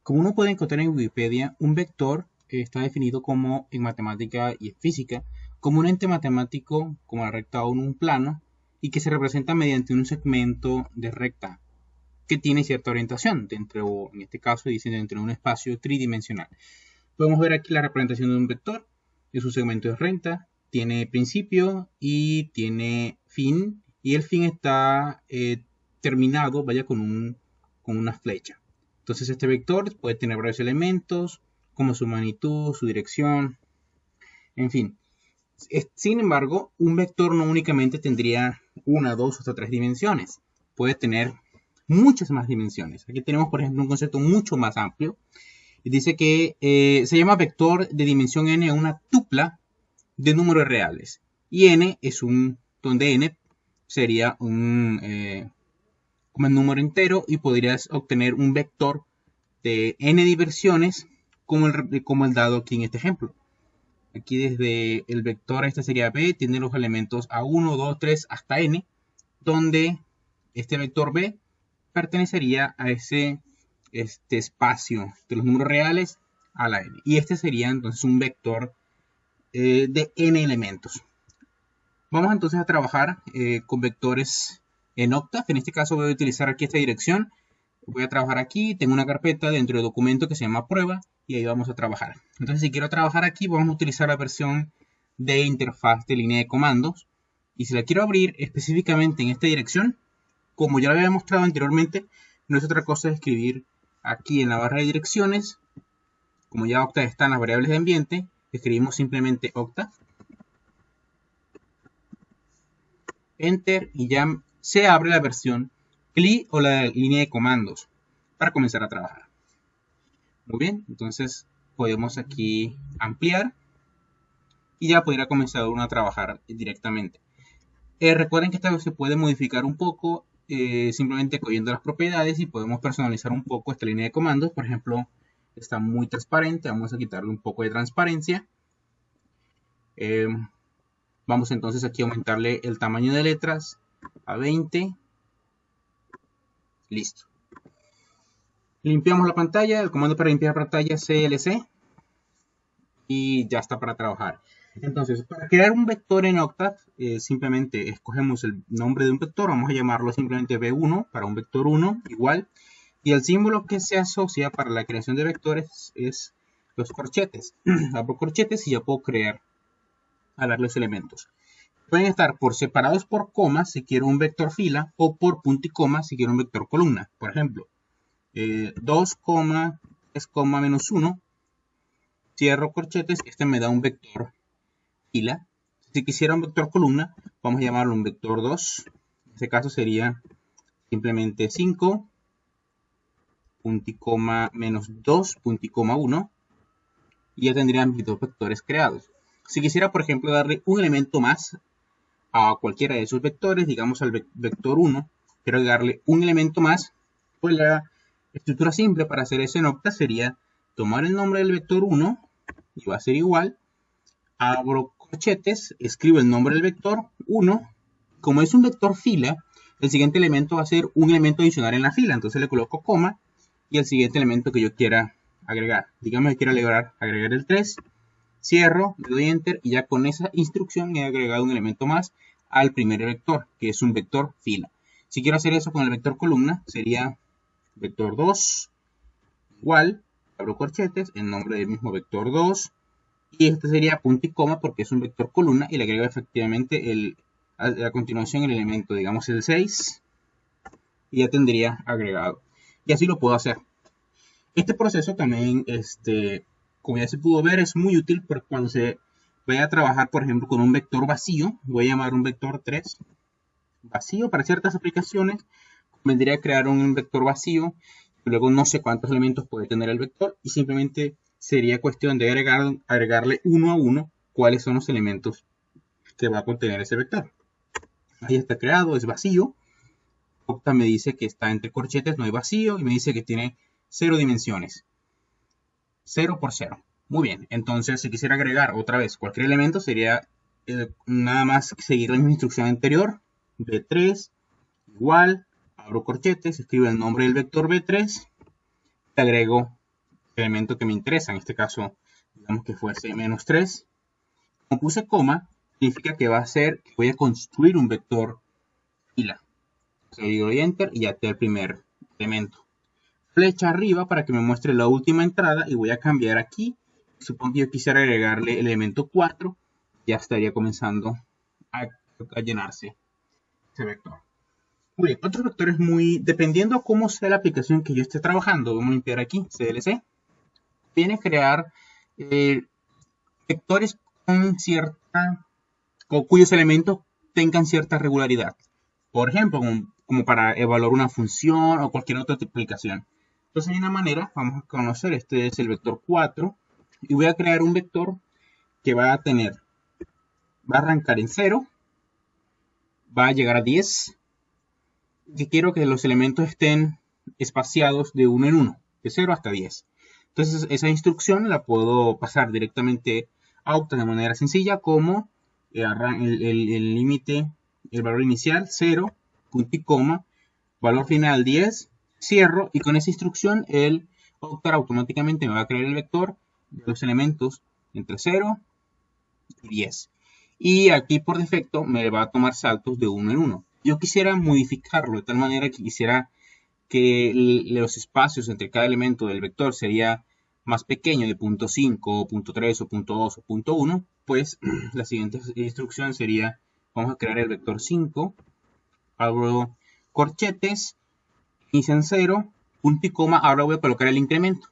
Como uno puede encontrar en Wikipedia, un vector está definido como en matemática y en física como un ente matemático como la recta o un plano y que se representa mediante un segmento de recta que tiene cierta orientación dentro, en este caso dicen dentro de un espacio tridimensional. Podemos ver aquí la representación de un vector, es un segmento de recta, tiene principio y tiene fin, y el fin está terminado, vaya, con una flecha. Entonces este vector puede tener varios elementos, como su magnitud, su dirección, en fin. Sin embargo, un vector no únicamente tendría una, dos, hasta tres dimensiones. Puede tener muchas más dimensiones. Aquí tenemos, por ejemplo, un concepto mucho más amplio. Y dice que se llama vector de dimensión n una tupla de números reales. Y n es donde n sería como el número entero y podrías obtener un vector de n diversiones como el dado aquí en este ejemplo. Aquí desde el vector, este sería b, tiene los elementos a1, 2, 3 hasta n, donde este vector b pertenecería a este espacio de los números reales a la n. Y este sería entonces un vector de n elementos. Vamos entonces a trabajar con vectores en octave. En este caso voy a utilizar aquí esta dirección. Voy a trabajar aquí, tengo una carpeta dentro del documento que se llama prueba y ahí vamos a trabajar. Entonces si quiero trabajar aquí vamos a utilizar la versión de interfaz de línea de comandos. Y si la quiero abrir específicamente en esta dirección, como ya lo había mostrado anteriormente, no es otra cosa que escribir aquí en la barra de direcciones. Como ya Octave está en las variables de ambiente, escribimos simplemente Octave, Enter y ya se abre la versión CLI o la línea de comandos para comenzar a trabajar. Muy bien, entonces podemos aquí ampliar y ya podrá comenzar uno a trabajar directamente. Recuerden que esta vez se puede modificar un poco simplemente cogiendo las propiedades y podemos personalizar un poco esta línea de comandos. Por ejemplo, está muy transparente, vamos a quitarle un poco de transparencia. Vamos entonces aquí a aumentarle el tamaño de letras a 20. Listo. Limpiamos la pantalla, el comando para limpiar pantalla es CLC y ya está para trabajar. Entonces, para crear un vector en Octave, simplemente escogemos el nombre de un vector, vamos a llamarlo simplemente v1 para un vector 1, igual. Y el símbolo que se asocia para la creación de vectores es los corchetes. Abro corchetes y ya puedo crear a ver los elementos. Pueden estar por separados por coma si quiero un vector fila o por punto y coma si quiero un vector columna. Por ejemplo, 2, 3, menos 1. Cierro corchetes, este me da un vector fila. Si quisiera un vector columna, vamos a llamarlo un vector 2. En este caso sería simplemente 5, punto y coma menos 2, punto y coma 1. Y ya tendrían mis dos vectores creados. Si quisiera, por ejemplo, darle un elemento más a cualquiera de esos vectores, digamos al vector 1, quiero darle un elemento más, pues la estructura simple para hacer eso en Octave sería tomar el nombre del vector 1 y va a ser igual, abro corchetes, escribo el nombre del vector 1, como es un vector fila, el siguiente elemento va a ser un elemento adicional en la fila, entonces le coloco coma y el siguiente elemento que yo quiera agregar, digamos que quiero agregar el 3, cierro, le doy enter y ya con esa instrucción he agregado un elemento más al primer vector, que es un vector fila. Si quiero hacer eso con el vector columna, sería vector 2 igual, abro corchetes, el nombre del mismo vector 2, y este sería punto y coma porque es un vector columna y le agrego efectivamente a continuación el elemento, digamos el 6, y ya tendría agregado. Y así lo puedo hacer. Este proceso también, como ya se pudo ver, es muy útil porque cuando se vaya a trabajar, por ejemplo, con un vector vacío, voy a llamar un vector 3 vacío para ciertas aplicaciones, vendría a crear un vector vacío, luego no sé cuántos elementos puede tener el vector y simplemente sería cuestión de agregarle uno a uno cuáles son los elementos que va a contener ese vector. Ahí está creado, es vacío. Octa me dice que está entre corchetes, no hay vacío, y me dice que tiene 0 dimensiones. 0 por 0. Muy bien, entonces si quisiera agregar otra vez cualquier elemento sería nada más seguir la misma instrucción anterior. B3 igual, abro corchetes, escribo el nombre del vector B3, le agrego elemento que me interesa. En este caso, digamos que fuese menos 3. Como puse coma, significa que va a ser que voy a construir un vector fila. Le doy Enter y ya está el primer elemento. Flecha arriba para que me muestre la última entrada y voy a cambiar aquí. Supongo que yo quisiera agregarle el elemento 4. Ya estaría comenzando a llenarse ese vector. Muy bien, otros vectores dependiendo cómo sea la aplicación que yo esté trabajando, vamos a limpiar aquí, CLC, viene a crear vectores cuyos elementos tengan cierta regularidad. Por ejemplo, como para evaluar una función o cualquier otra aplicación. Entonces, de una manera, vamos a conocer, este es el vector 4, y voy a crear un vector que va a arrancar en 0, va a llegar a 10, que quiero que los elementos estén espaciados de 1 en 1, de 0 hasta 10. Entonces esa instrucción la puedo pasar directamente a Octave de manera sencilla, como el límite, el valor inicial 0, punto y coma, valor final 10, cierro, y con esa instrucción el Octave automáticamente me va a crear el vector de los elementos entre 0 y 10. Y aquí por defecto me va a tomar saltos de 1 en 1. Yo quisiera modificarlo de tal manera que quisiera que los espacios entre cada elemento del vector sería más pequeño, de 0.5, 0.3 o 0.2 o 0.1, pues la siguiente instrucción sería, vamos a crear el vector 5, abro corchetes, inicia en 0, punto y coma, ahora voy a colocar el incremento.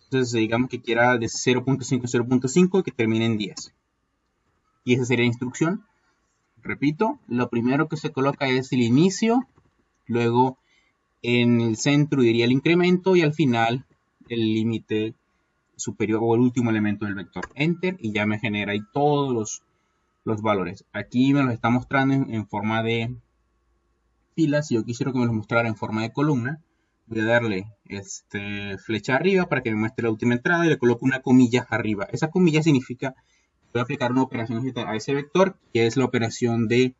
Entonces digamos que quiera de 0.5 a 0.5 y que termine en 10. Y esa sería la instrucción. Repito, lo primero que se coloca es el inicio, luego en el centro iría el incremento y al final el límite superior o el último elemento del vector. Enter y ya me genera ahí todos los valores. Aquí me los está mostrando en forma de filas. Si yo quisiera que me los mostrara en forma de columna, voy a darle flecha arriba para que me muestre la última entrada y le coloco una comilla arriba. Esa comilla significa voy a aplicar una operación a ese vector, que es la operación de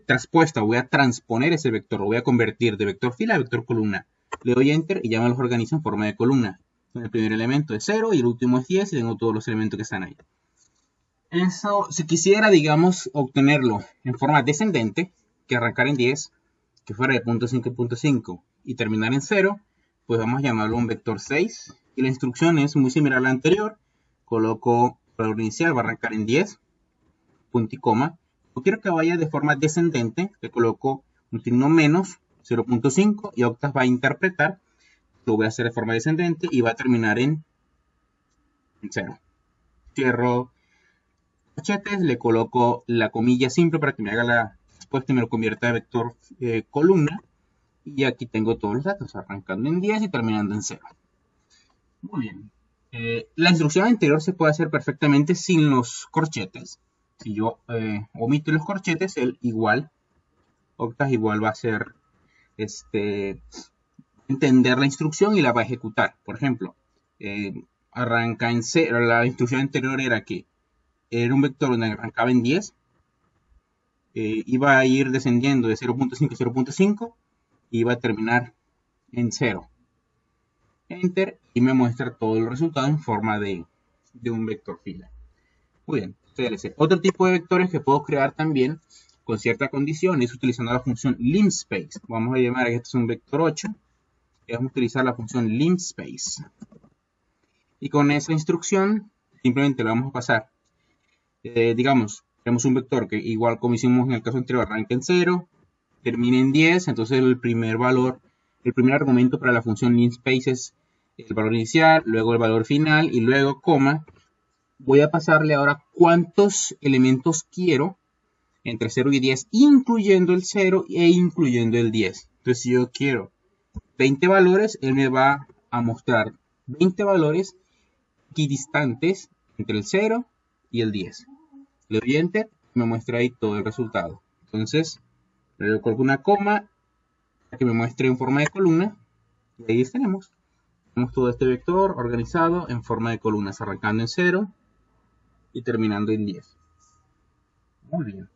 traspuesta. Voy a transponer ese vector, lo voy a convertir de vector fila a vector columna. Le doy Enter y ya me los organiza en forma de columna. El primer elemento es 0 y el último es 10 y tengo todos los elementos que están ahí. Eso, si quisiera, digamos, obtenerlo en forma descendente, que arrancar en 10, que fuera de 0.5 a 0.5 y terminar en 0, pues vamos a llamarlo un vector 6. Y la instrucción es muy similar a la anterior. Coloco el valor inicial, va a arrancar en 10, punto y coma. Yo quiero que vaya de forma descendente, le coloco un signo menos, 0.5, y Octave va a interpretar, lo voy a hacer de forma descendente y va a terminar en 0. Cierro corchetes, le coloco la comilla simple para que me haga la respuesta y me lo convierta a vector columna. Y aquí tengo todos los datos, arrancando en 10 y terminando en 0. Muy bien. La instrucción anterior se puede hacer perfectamente sin los corchetes. Si yo omito los corchetes, el igual, Octave igual va a hacer entender la instrucción y la va a ejecutar. Por ejemplo, arranca en 0. La instrucción anterior era que era un vector donde arrancaba en 10. Iba a ir descendiendo de 0.5 a 0.5 y iba a terminar en 0. Enter y me muestra todo el resultado en forma de un vector fila. Muy bien, CLC. Otro tipo de vectores que puedo crear también con cierta condición es utilizando la función linspace. Vamos a llamar a este es un vector 8 y vamos a utilizar la función linspace. Y con esa instrucción simplemente le vamos a pasar, digamos, tenemos un vector que igual como hicimos en el caso anterior, arranca en 0, termina en 10, entonces el primer argumento para la función linspace es el valor inicial, luego el valor final y luego coma. Voy a pasarle ahora cuántos elementos quiero entre 0 y 10, incluyendo el 0 e incluyendo el 10. Entonces, si yo quiero 20 valores, él me va a mostrar 20 valores equidistantes entre el 0 y el 10. Le doy Enter y me muestra ahí todo el resultado. Entonces, le coloco una coma para que me muestre en forma de columna. Y ahí tenemos todo este vector organizado en forma de columnas, arrancando en 0 y terminando en 10. Muy bien.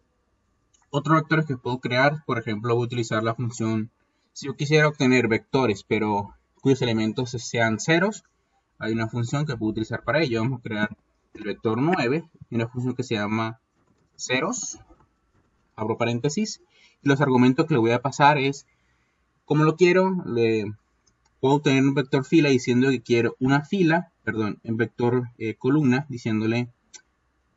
Otros vectores que puedo crear, por ejemplo, voy a utilizar la función, si yo quisiera obtener vectores, pero cuyos elementos sean ceros. Hay una función que puedo utilizar para ello. Vamos a crear el vector 9 y una función que se llama ceros, abro paréntesis, y los argumentos que le voy a pasar es, como lo quiero, puedo obtener un vector fila diciendo que quiero una fila, perdón, en vector columna, diciéndole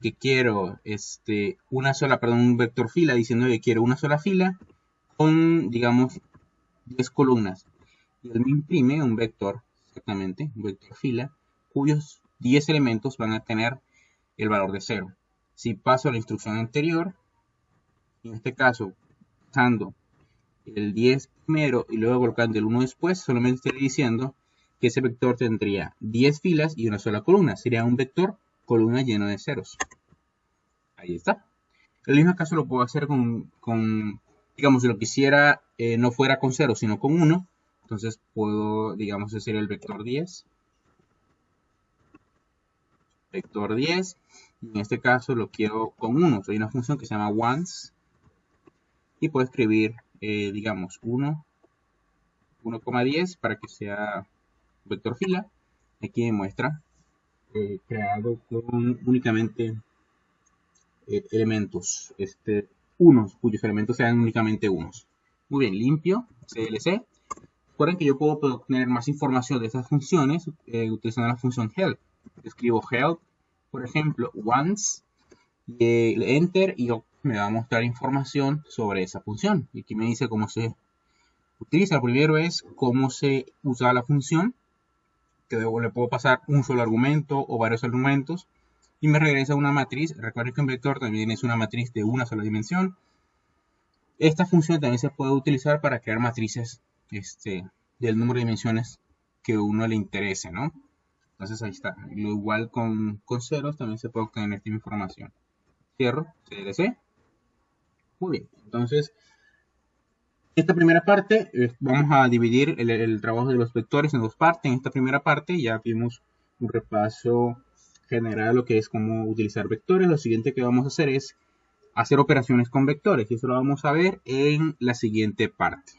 que quiero un vector fila diciendo que quiero una sola fila con, digamos, 10 columnas. Y él me imprime un vector, exactamente, un vector fila, cuyos 10 elementos van a tener el valor de 0. Si paso a la instrucción anterior, en este caso, pasando el 10 primero y luego colocando el 1 después, solamente estaré diciendo que ese vector tendría 10 filas y una sola columna. Sería un vector columna lleno de ceros. Ahí está. El mismo caso lo puedo hacer digamos, si lo quisiera no fuera con 0, sino con 1. Entonces puedo, digamos, decir el vector 10. Vector 10. Y en este caso lo quiero con 1. Hay una función que se llama once. Y puedo escribir, digamos, 1,10 para que sea vector fila. Aquí me muestra creado con únicamente elementos, unos, cuyos elementos sean únicamente unos. Muy bien, limpio, CLC. Recuerden que yo puedo obtener más información de estas funciones utilizando la función help. Escribo help, por ejemplo, once, y enter, y me va a mostrar información sobre esa función. Y aquí me dice cómo se utiliza. Lo primero es cómo se usa la función, que luego le puedo pasar un solo argumento o varios argumentos, y me regresa una matriz. Recuerden que un vector también es una matriz de una sola dimensión. Esta función también se puede utilizar para crear matrices del número de dimensiones que a uno le interese, ¿no? Entonces ahí está. Lo igual con ceros también se puede obtener esta información. Cierro, CLC. Muy bien, entonces esta primera parte vamos a dividir el trabajo de los vectores en dos partes. En esta primera parte ya vimos un repaso general de lo que es cómo utilizar vectores. Lo siguiente que vamos a hacer es hacer operaciones con vectores, y eso lo vamos a ver en la siguiente parte.